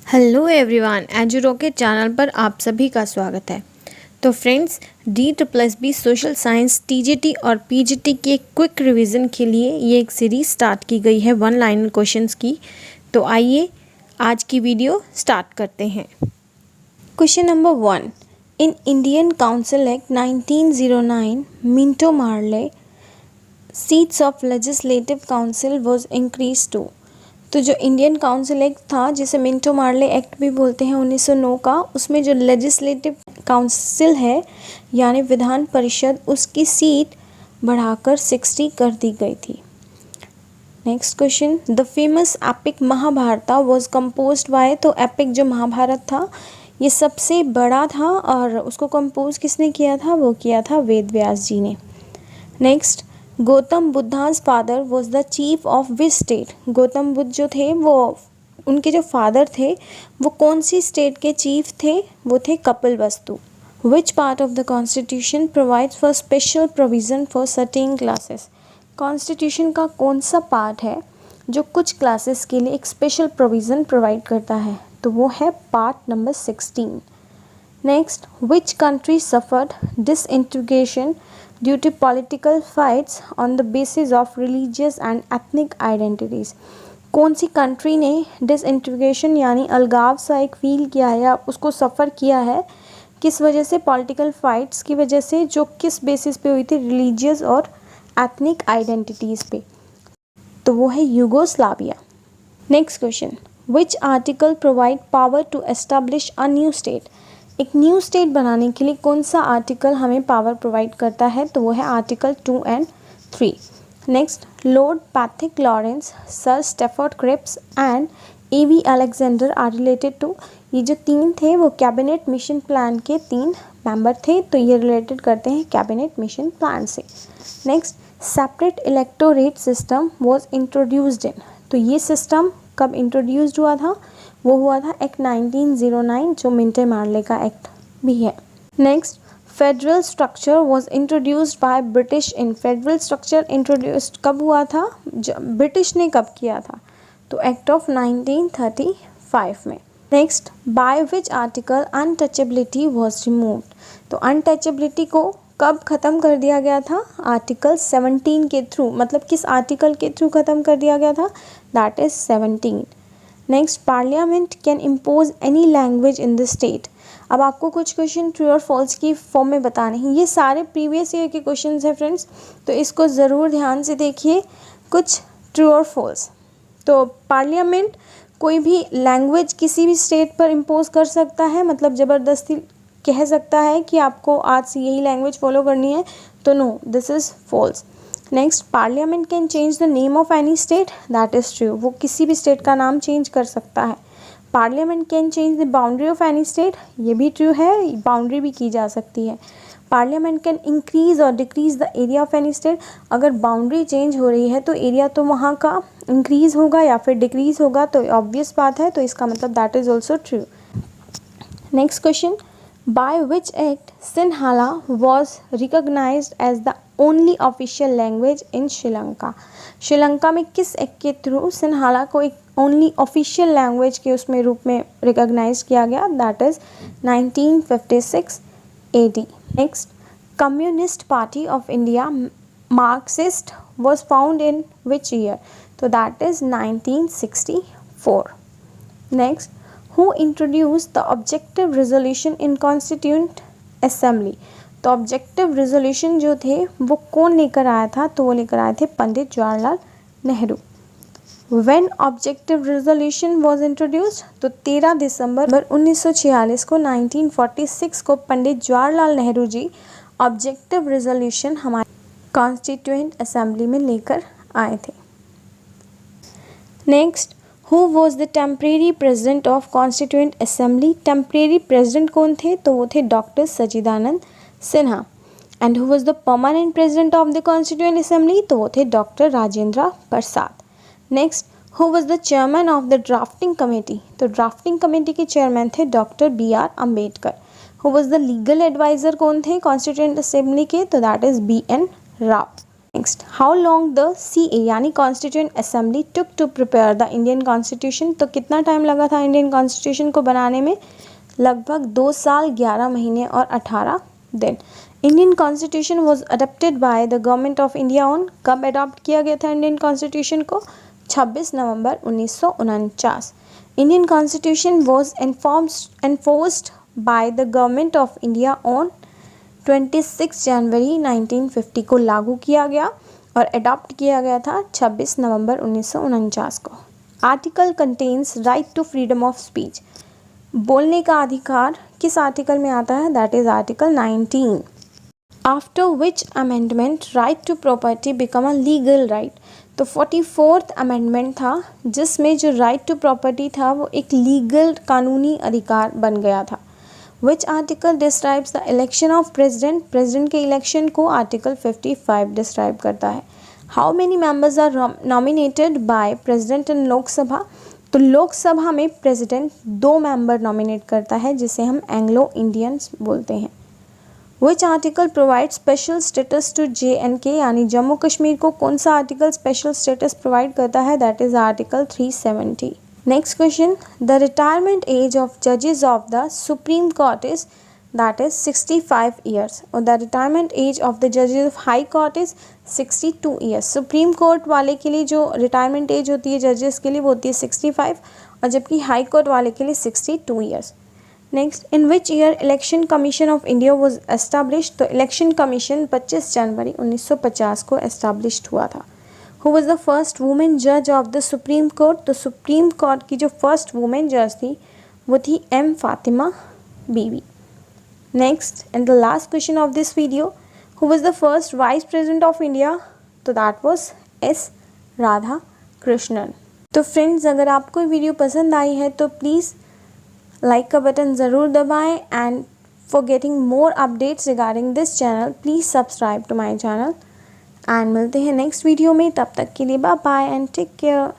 Hello everyone, edu rocket channel पर आप सभी का स्वागत है। तो friends, D+B social science TGT और PGT के क्विक रिवीजन के लिए ये एक सीरीज स्टार्ट की गई है 1 लाइन क्वेश्चंस की। तो आइए आज की वीडियो स्टार्ट करते हैं। Question number 1, in Indian council act 1909 Minto Morley seats of legislative council was increase to. तो जो इंडियन काउंसिल एक्ट था, जिसे मिंटो मार्ले एक्ट भी बोलते हैं 1909 का, उसमें जो लेजिस्लेटिव काउंसिल है यानी विधान परिषद, उसकी सीट बढ़ाकर 60 कर दी गई थी। Next question, the famous epic Mahabharata was composed bye. तो एपिक जो महाभारत था ये सबसे बड़ा था और उसको कंपोज किसने किया था? वो किया था वेद व्यास जी ने। नेक्स्ट, गौतम बुद्धा's father was the chief of which state. Gautam Buddha जो थे वो उनके जो फादर थे वो कौन सी स्टेट के चीफ थे? वो थे Kapilavastu. Which part of the constitution provides for special provision for certain classes. Constitution का कौन सा पार्ट है जो कुछ क्लासेस के लिए एक स्पेशल प्रोविज़न प्रोवाइड करता है? तो वो है part number 16। Next, which country suffered disintegration due to political fights on the basis of religious and ethnic identities। कौन सी कंट्री ने डिसइंटीग्रेशन यानी अलगाव सा एक फील किया है या उसको सफ़र किया है? किस वजह से? पॉलिटिकल फाइट्स की वजह से, जो किस बेसिस पे हुई थी? रिलीजियस और एथनिक आइडेंटिटीज़ पे। तो वो है Yugoslavia. Next question, which article provide power to establish a new state. एक न्यू स्टेट बनाने के लिए कौन सा आर्टिकल हमें पावर प्रोवाइड करता है? तो वो है article 2 and 3। Next, lord Pethick Lawrence, sir Stafford Cripps and A.V. Alexander are related to. ये जो तीन थे वो कैबिनेट मिशन प्लान के 3 मेंबर थे, तो ये रिलेटेड करते हैं कैबिनेट मिशन प्लान से। Next, separate electorate system was introduced in. तो ये सिस्टम कब इंट्रोड्यूस्ड हुआ था? वो हुआ था एक्ट 1909, जो मिंटो मार्ले का एक्ट भी है। Next, federal structure was introduced by British in. Federal structure introduced कब हुआ था? ब्रिटिश ने कब किया था? तो एक्ट ऑफ 1935 में। Next, by which article untouchability was removed. तो अनटचेबिलिटी को कब ख़त्म कर दिया गया था? आर्टिकल 17 के थ्रू। मतलब किस आर्टिकल के थ्रू ख़त्म कर दिया गया था? That is 17। Next, parliament can impose any language in the state. अब आपको कुछ क्वेश्चन ट्रू और फॉल्स की फॉर्म में बताने हैं। ये सारे प्रीवियस ईयर के क्वेश्चंस हैं फ्रेंड्स, तो इसको ज़रूर ध्यान से देखिए। कुछ ट्रू और फॉल्स। तो पार्लियामेंट कोई भी लैंग्वेज किसी भी स्टेट पर इम्पोज कर सकता है, मतलब ज़बरदस्ती कह सकता है कि आपको आज से यही लैंग्वेज फॉलो करनी है, तो no, this is false. Next, parliament can change the name of any state. That is true. वो किसी भी स्टेट का नाम चेंज कर सकता है। Parliament can change the boundary of any state. ये भी ट्रू है, बाउंड्री भी की जा सकती है। पार्लियामेंट कैन इंक्रीज और decrease the area of any state. अगर बाउंड्री चेंज हो रही है तो एरिया तो वहाँ का इंक्रीज होगा या फिर डिक्रीज होगा, तो ऑब्वियस बात है, तो इसका मतलब that is also true. Next question, by which act Sinhala was recognized as the only official language in Sri Lanka. Sri Lanka में किस एक्ट के थ्रू सिन्हाला को एक ओनली ऑफिशियल लैंग्वेज के उसमें रूप में रिकॉग्नाइज किया गया? That is 1956 AD। Next, Communist Party of India Marxist was found in which year? तो that is 1964। Next, Who introduced the objective resolution in Constituent Assembly? तो ऑब्जेक्टिव रेजोल्यूशन जो थे वो कौन लेकर आया था? तो वो लेकर आए थे Pandit Jawaharlal Nehru. When objective resolution was introduced? तो 13 दिसंबर 1946 को 1946 को पंडित जवाहरलाल नेहरू जी ऑब्जेक्टिव रेजोल्यूशन हमारे कॉन्स्टिट्यूएंट असेंबली में लेकर आए थे। Next, Who was the temporary president of Constituent Assembly? Temporary president कौन थे? तो वो थे doctor Sachchidanand Sinha. And who was the permanent president of the constituent assembly? तो वो थे doctor Rajendra Prasad. Next, who was the chairman of the drafting committee? तो drafting committee के चेयरमैन थे doctor B.R. Ambedkar. Who was the legal adviser कौन थे constituent assembly के? तो that is B.N. Rao. Next, how long the CA यानी constituent assembly took to prepare the Indian constitution, तो कितना टाइम लगा था इंडियन कॉन्स्टिट्यूशन को बनाने में? लगभग 2 साल 11 महीने और 18 दिन। Indian constitution was adopted by the government of India on, कब अडॉप्ट किया गया था इंडियन कॉन्स्टिट्यूशन को? 26 November 1949। Indian constitution was enforced by the government of India on 26 जनवरी 1950 को लागू किया गया और अडॉप्ट किया गया था 26 नवंबर 1949 को। Article contains right to freedom of speech, बोलने का अधिकार किस आर्टिकल में आता है? That is article 19। After which amendment right to property become a legal right, तो 44th अमेंडमेंट था जिसमें जो राइट टू प्रॉपर्टी था वो एक लीगल कानूनी अधिकार बन गया था। Which article describes the election of president, president के इलेक्शन को आर्टिकल 55 डिस्क्राइब करता है। How many members are nominated by president in Lok Sabha, तो लोकसभा में प्रेसिडेंट 2 मेंबर नॉमिनेट करता है जिसे हम एंग्लो इंडियंस बोलते हैं। Which article provide special status to JNK यानी जम्मू कश्मीर को कौन सा आर्टिकल स्पेशल स्टेटस प्रोवाइड करता है? That is article 370। Next question, the retirement age of जजेस of the Supreme Court is, that is 65 years, और the retirement age of the जजेस of High Court is 62 years. Supreme Court वाले के लिए जो retirement age होती है जजेस के लिए वो होती है 65, और जबकि हाई कोर्ट वाले के लिए 62 years. Next, in which year election commission of India was established, तो इलेक्शन कमीशन 25 जनवरी 1950 को एस्टैब्लिश्ड हुआ था। Who was the first women जज ऑफ द सुप्रीम कोर्ट, तो सुप्रीम कोर्ट की जो फर्स्ट वुमेन जज थी वो थी M. Fatima Beevi. Next and the last question of this video, who was the first vice president of India, तो that was S. Radhakrishnan. तो फ्रेंड्स, अगर आपको वीडियो पसंद आई है तो प्लीज़ लाइक का बटन ज़रूर दबाएं, and for getting more updates regarding this channel please subscribe to my channel. And मिलते हैं नेक्स्ट वीडियो में, तब तक के लिए bye bye and take care.